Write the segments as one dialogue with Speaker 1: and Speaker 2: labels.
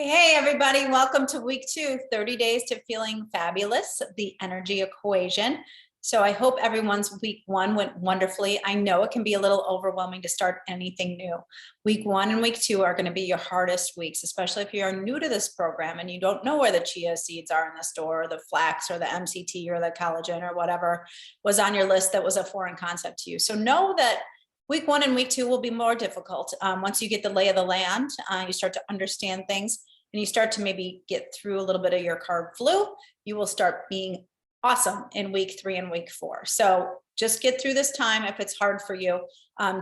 Speaker 1: Hey, everybody. Welcome to week 2, 30 days to feeling fabulous, the energy equation. So I hope everyone's week 1 went wonderfully. I know it can be a little overwhelming to start anything new. Week 1 and week 2 are going to be your hardest weeks, especially if you're new to this program and you don't know where the chia seeds are in the store, or the flax or the MCT or the collagen or whatever was on your list that was a foreign concept to you. So know that week 1 and week 2 will be more difficult. Once you get the lay of the land, you start to understand things and you start to maybe get through a little bit of your carb flu, you will start being awesome in week 3 and week 4. So just get through this time. If it's hard for you,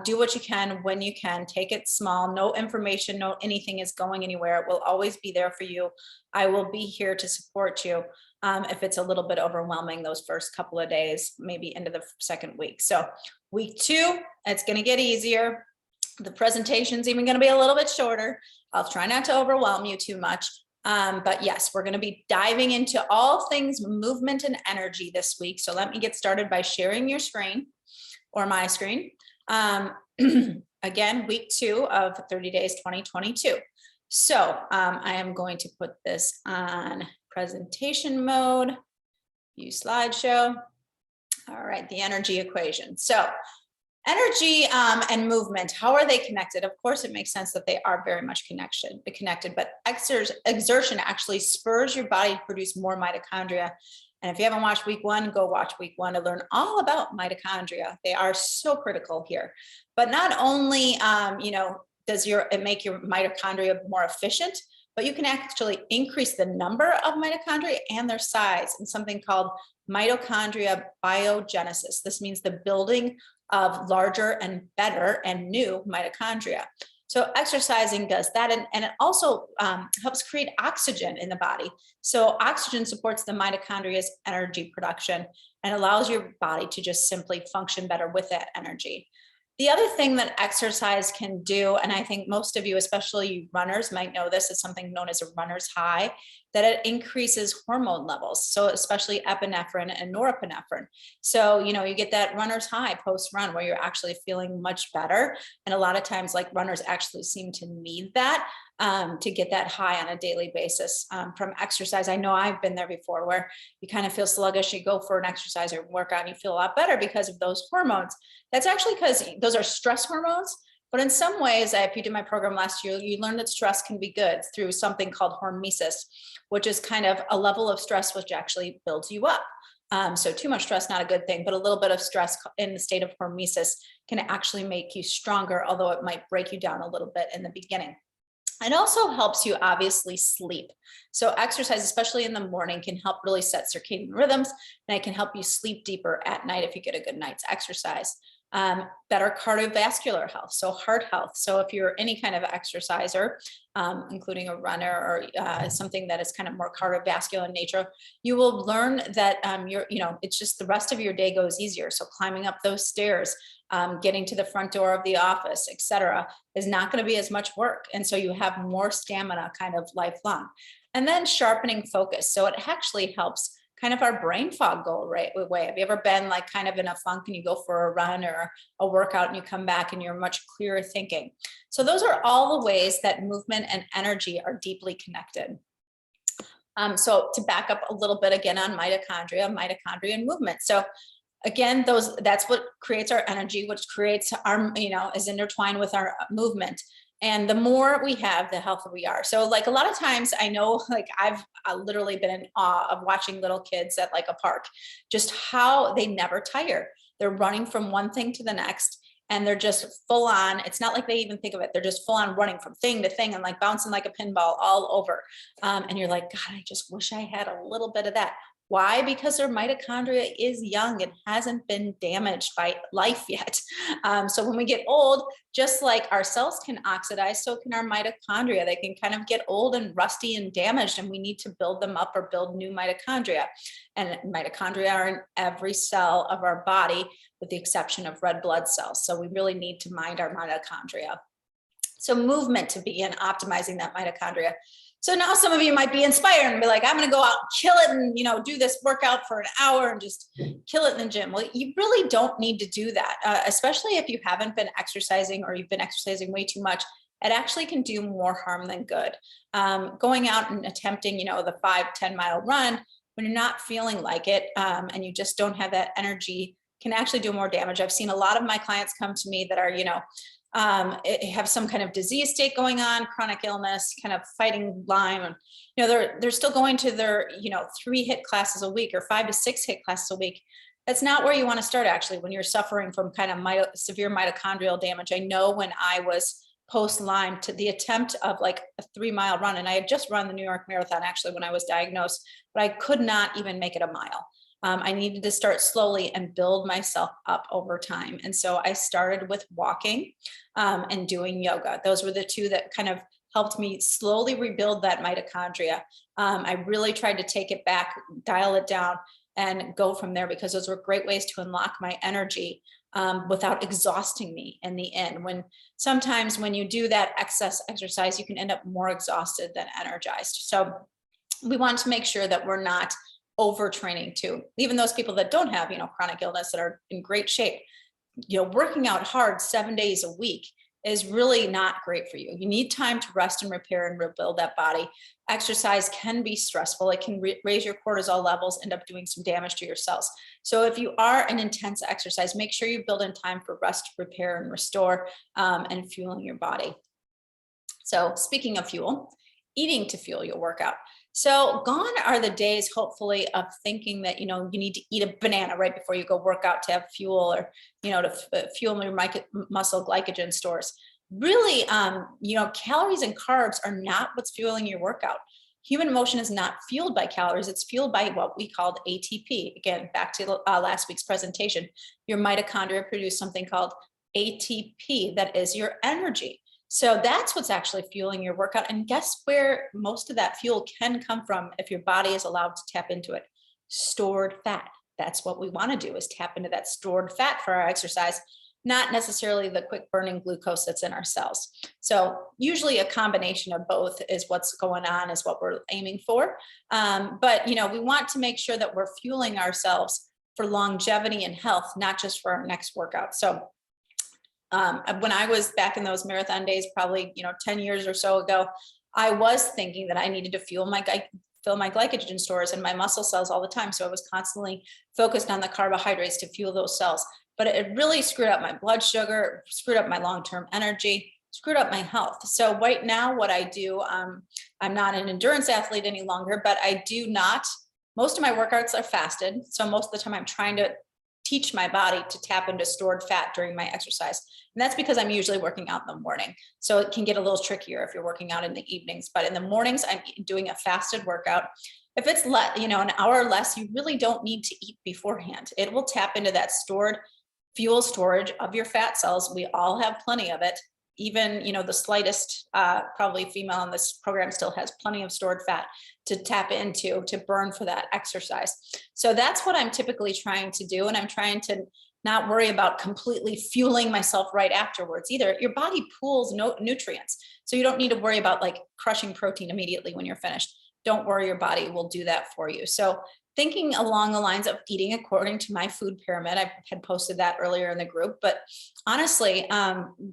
Speaker 1: do what you can when you can. Take it small. No information, no anything is going anywhere. It will always be there for you. I will be here to support you if it's a little bit overwhelming those first couple of days, maybe into the second week. So week 2, it's going to get easier. The presentation's even going to be a little bit shorter. I'll try not to overwhelm you too much. But yes, we're going to be diving into all things movement and energy this week. So let me get started by sharing your screen or my screen. Again, week 2 of 30 days 2022. So I am going to put this on presentation mode, view slideshow. All right, the energy equation. So energy and movement, how are they connected? Of course, it makes sense that they are very much connected, but exertion actually spurs your body to produce more mitochondria. And if you haven't watched week 1, go watch week 1 to learn all about mitochondria. They are so critical here. But not only, does it make your mitochondria more efficient, but you can actually increase the number of mitochondria and their size in something called mitochondria biogenesis. This means the building of larger and better and new mitochondria. So exercising does that, and it also helps create oxygen in the body. So oxygen supports the mitochondria's energy production and allows your body to just simply function better with that energy. The other thing that exercise can do, and I think most of you, especially you runners, might know this, is something known as a runner's high, that it increases hormone levels. So especially epinephrine and norepinephrine. So, you get that runner's high post-run where you're actually feeling much better. And a lot of times, like, runners actually seem to need that to get that high on a daily basis from exercise. I know I've been there before where you kind of feel sluggish, you go for an exercise or workout and you feel a lot better because of those hormones. That's actually because those are stress hormones. But in some ways, if you did my program last year, you learned that stress can be good through something called hormesis, which is kind of a level of stress which actually builds you up. So too much stress, not a good thing, but a little bit of stress in the state of hormesis can actually make you stronger, although it might break you down a little bit in the beginning. It also helps you obviously sleep. So exercise, especially in the morning, can help really set circadian rhythms, and it can help you sleep deeper at night if you get a good night's exercise. Better cardiovascular health, so heart health. So if you're any kind of exerciser, including a runner or something that is kind of more cardiovascular in nature, you will learn that it's just the rest of your day goes easier. So climbing up those stairs, getting to the front door of the office, etc., is not going to be as much work. And so you have more stamina kind of lifelong. And then sharpening focus. So it actually helps kind of our brain fog go away. Have you ever been like kind of in a funk and you go for a run or a workout and you come back and you're much clearer thinking? So those are all the ways that movement and energy are deeply connected. So to back up a little bit again on mitochondria and movement. So again, that's what creates our energy, which creates our, is intertwined with our movement. And the more we have, the healthier we are. So like a lot of times I know, like I've literally been in awe of watching little kids at like a park, just how they never tire. They're running from one thing to the next and they're just full on. It's not like they even think of it. They're just full on running from thing to thing and like bouncing like a pinball all over. And you're like, God, I just wish I had a little bit of that. Why? Because their mitochondria is young and hasn't been damaged by life yet. So when we get old, just like our cells can oxidize, so can our mitochondria. They can kind of get old and rusty and damaged, and we need to build them up or build new mitochondria. And mitochondria are in every cell of our body, with the exception of red blood cells. So we really need to mind our mitochondria. So movement to begin optimizing that mitochondria. So now some of you might be inspired and be like, I'm going to go out and kill it and, do this workout for an hour and just kill it in the gym. Well, you really don't need to do that, especially if you haven't been exercising or you've been exercising way too much. it actually can do more harm than good. Going out and attempting, the 5-10 mile run when you're not feeling like it, and you just don't have that energy, can actually do more damage. I've seen a lot of my clients come to me that are, have some kind of disease state going on, chronic illness, kind of fighting Lyme, and they're still going to their 3 HIIT classes a week or 5 to 6 HIIT classes a week. That's not where you want to start, actually, when you're suffering from kind of severe mitochondrial damage. I know when I was post Lyme, to the attempt of like a 3 mile run, and I had just run the New York Marathon actually when I was diagnosed, but I could not even make it a mile. I needed to start slowly and build myself up over time. And so I started with walking and doing yoga. Those were the 2 that kind of helped me slowly rebuild that mitochondria. I really tried to take it back, dial it down, and go from there, because those were great ways to unlock my energy without exhausting me in the end. Sometimes when you do that excess exercise, you can end up more exhausted than energized. So we want to make sure that we're not overtraining too. Even those people that don't have, chronic illness, that are in great shape, working out hard 7 days a week is really not great for you. You need time to rest and repair and rebuild that body. Exercise can be stressful. It can raise your cortisol levels, end up doing some damage to your cells. So if you are an intense exercise, make sure you build in time for rest, repair, and restore, and fueling your body. So speaking of fuel, eating to fuel your workout. So gone are the days, hopefully, of thinking that, you need to eat a banana right before you go work out to have fuel, or, to fuel your muscle glycogen stores. Really, calories and carbs are not what's fueling your workout. Human motion is not fueled by calories. It's fueled by what we called ATP. Again, back to last week's presentation, your mitochondria produce something called ATP, that is your energy. So that's what's actually fueling your workout. And guess where most of that fuel can come from if your body is allowed to tap into it? Stored fat. That's what we want to do, is tap into that stored fat for our exercise, not necessarily the quick burning glucose that's in our cells. So usually a combination of both is what's going on, is what we're aiming for. But we want to make sure that we're fueling ourselves for longevity and health, not just for our next workout. So when I was back in those marathon days, probably 10 years or so ago, I was thinking that I needed to fill my glycogen stores and my muscle cells all the time. So I was constantly focused on the carbohydrates to fuel those cells. But it really screwed up my blood sugar, screwed up my long-term energy, screwed up my health. So right now, what I do, I'm not an endurance athlete any longer, but I do not. Most of my workouts are fasted. So most of the time I'm trying to teach my body to tap into stored fat during my exercise. And that's because I'm usually working out in the morning. So it can get a little trickier if you're working out in the evenings, but in the mornings, I'm doing a fasted workout. If it's an hour or less, you really don't need to eat beforehand. It will tap into that stored fuel storage of your fat cells. We all have plenty of it. Even, the slightest, probably female in this program still has plenty of stored fat to tap into, to burn for that exercise. So that's what I'm typically trying to do. And I'm trying to not worry about completely fueling myself right afterwards either. Your body pools nutrients. So you don't need to worry about like crushing protein immediately when you're finished. Don't worry, your body will do that for you. So thinking along the lines of eating according to my food pyramid, I had posted that earlier in the group, but honestly,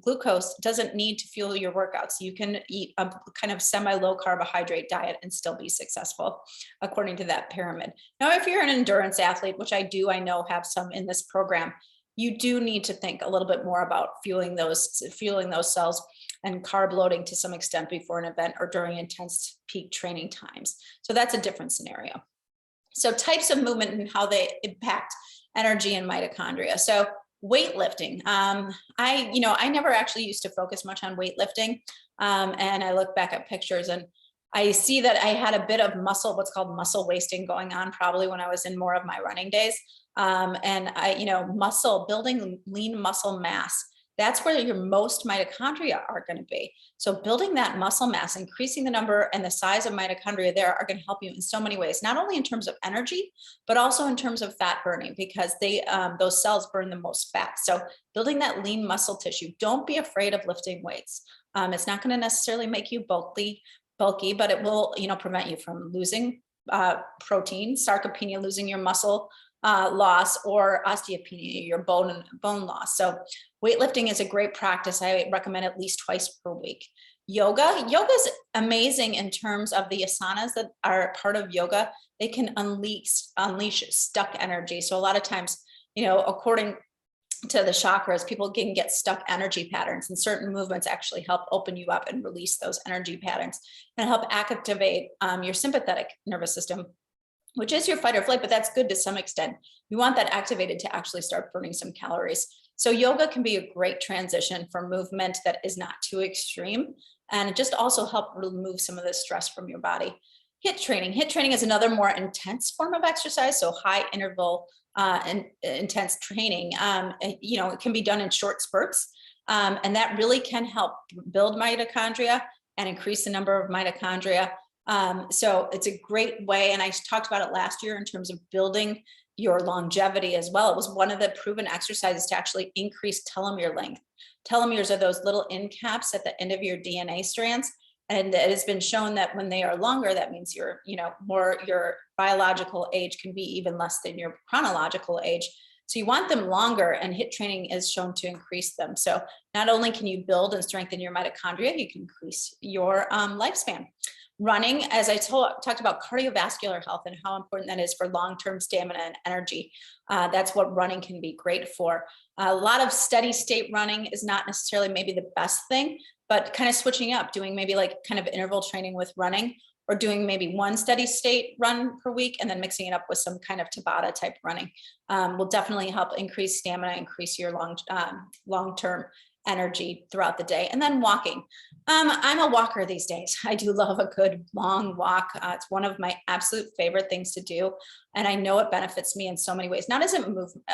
Speaker 1: glucose doesn't need to fuel your workouts. You can eat a kind of semi-low carbohydrate diet and still be successful according to that pyramid. Now, if you're an endurance athlete, which I know have some in this program, you do need to think a little bit more about fueling those cells and carb loading to some extent before an event or during intense peak training times. So that's a different scenario. So types of movement and how they impact energy and mitochondria. So weightlifting. I never actually used to focus much on weightlifting. And I look back at pictures and I see that I had a bit of what's called muscle wasting going on probably when I was in more of my running days. And building lean muscle mass, that's where your most mitochondria are going to be. So building that muscle mass, increasing the number and the size of mitochondria there are going to help you in so many ways, not only in terms of energy, but also in terms of fat burning, because those cells burn the most fat. So building that lean muscle tissue, don't be afraid of lifting weights. It's not going to necessarily make you bulky, but it will, prevent you from losing protein, sarcopenia, losing your muscle loss or osteopenia, your bone loss. So weightlifting is a great practice. I recommend at least twice per week. Yoga is amazing in terms of the asanas that are part of yoga. They can unleash stuck energy. So a lot of times, according to the chakras, people can get stuck energy patterns, and certain movements actually help open you up and release those energy patterns and help activate your sympathetic nervous system, which is your fight or flight, but that's good to some extent. You want that activated to actually start burning some calories. So yoga can be a great transition for movement that is not too extreme, and it just also help remove some of the stress from your body. HIIT training is another more intense form of exercise. So high interval and intense training, it can be done in short spurts, and that really can help build mitochondria and increase the number of mitochondria. So it's a great way, and I talked about it last year in terms of building your longevity as well. It was one of the proven exercises to actually increase telomere length. Telomeres are those little end caps at the end of your DNA strands. And it has been shown that when they are longer, that means your biological age can be even less than your chronological age. So you want them longer, and HIIT training is shown to increase them. So not only can you build and strengthen your mitochondria, you can increase your lifespan. Running, as I talked about cardiovascular health and how important that is for long-term stamina and energy. That's what running can be great for. A lot of steady state running is not necessarily maybe the best thing, but kind of switching up, doing maybe like kind of interval training with running, or doing maybe one steady state run per week and then mixing it up with some kind of Tabata type running will definitely help increase stamina, increase your long-term energy throughout the day. And then walking. I'm a walker these days. I do love a good long walk. It's one of my absolute favorite things to do. And I know it benefits me in so many ways. Not as it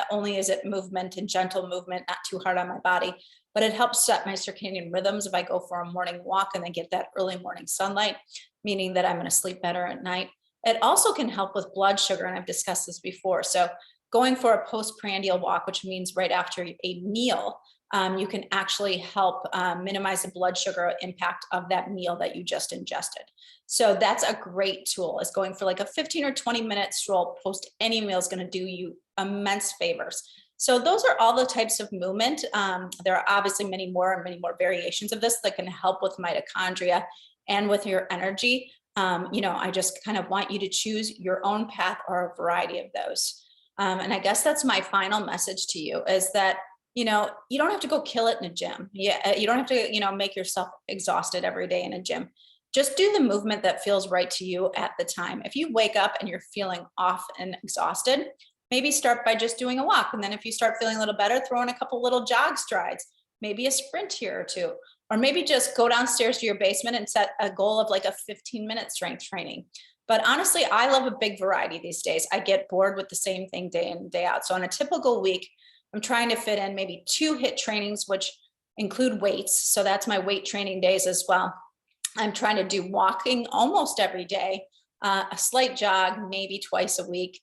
Speaker 1: only is it movement and gentle movement, not too hard on my body, but it helps set my circadian rhythms if I go for a morning walk and then get that early morning sunlight, meaning that I'm going to sleep better at night. It also can help with blood sugar, and I've discussed this before. So going for a postprandial walk, which means right after a meal, you can actually help minimize the blood sugar impact of that meal that you just ingested. So that's a great tool, is going for like a 15 or 20 minute stroll post any meal is going to do you immense favors. So those are all the types of movement. There are obviously many more variations of this that can help with mitochondria and with your energy. I just kind of want you to choose your own path or a variety of those. And I guess that's my final message to you, is that you don't have to go kill it in a gym. Yeah, you don't have to, make yourself exhausted every day in a gym. Just do the movement that feels right to you at the time. If you wake up and you're feeling off and exhausted, maybe start by just doing a walk. And then if you start feeling a little better, throw in a couple little jog strides, maybe a sprint here or two, or maybe just go downstairs to your basement and set a goal of like a 15-minute strength training. But honestly, I love a big variety these days. I get bored with the same thing day in and day out. So on a typical week, I'm trying to fit in maybe 2 HIIT trainings, which include weights. So that's my weight training days as well. I'm trying to do walking almost every day, a slight jog, maybe twice a week,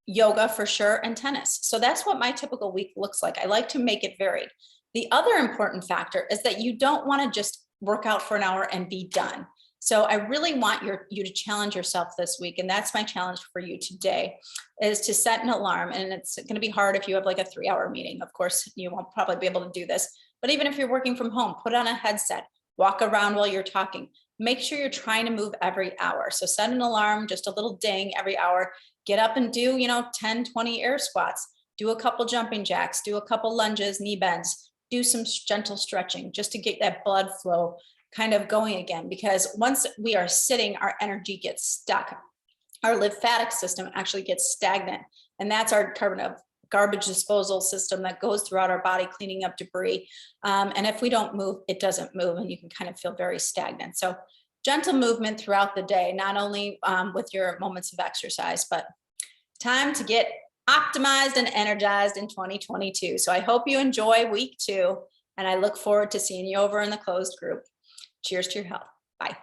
Speaker 1: yoga for sure, and tennis. So that's what my typical week looks like. I like to make it varied. The other important factor is that you don't want to just work out for an hour and be done. So I really want you to challenge yourself this week. And that's my challenge for you today, is to set an alarm. And it's going to be hard if you have like a 3-hour meeting. Of course, you won't probably be able to do this. But even if you're working from home, put on a headset, walk around while you're talking. Make sure you're trying to move every hour. So set an alarm, just a little ding every hour. Get up and do, 10, 20 air squats. Do a couple jumping jacks. Do a couple lunges, knee bends. Do some gentle stretching just to get that blood flow kind of going again, because once we are sitting, our energy gets stuck. Our lymphatic system actually gets stagnant, and that's our garbage disposal system that goes throughout our body, cleaning up debris. And if we don't move, it doesn't move, and you can kind of feel very stagnant. So gentle movement throughout the day, not only with your moments of exercise, but time to get optimized and energized in 2022. So I hope you enjoy week 2, and I look forward to seeing you over in the closed group. Cheers to your health. Bye.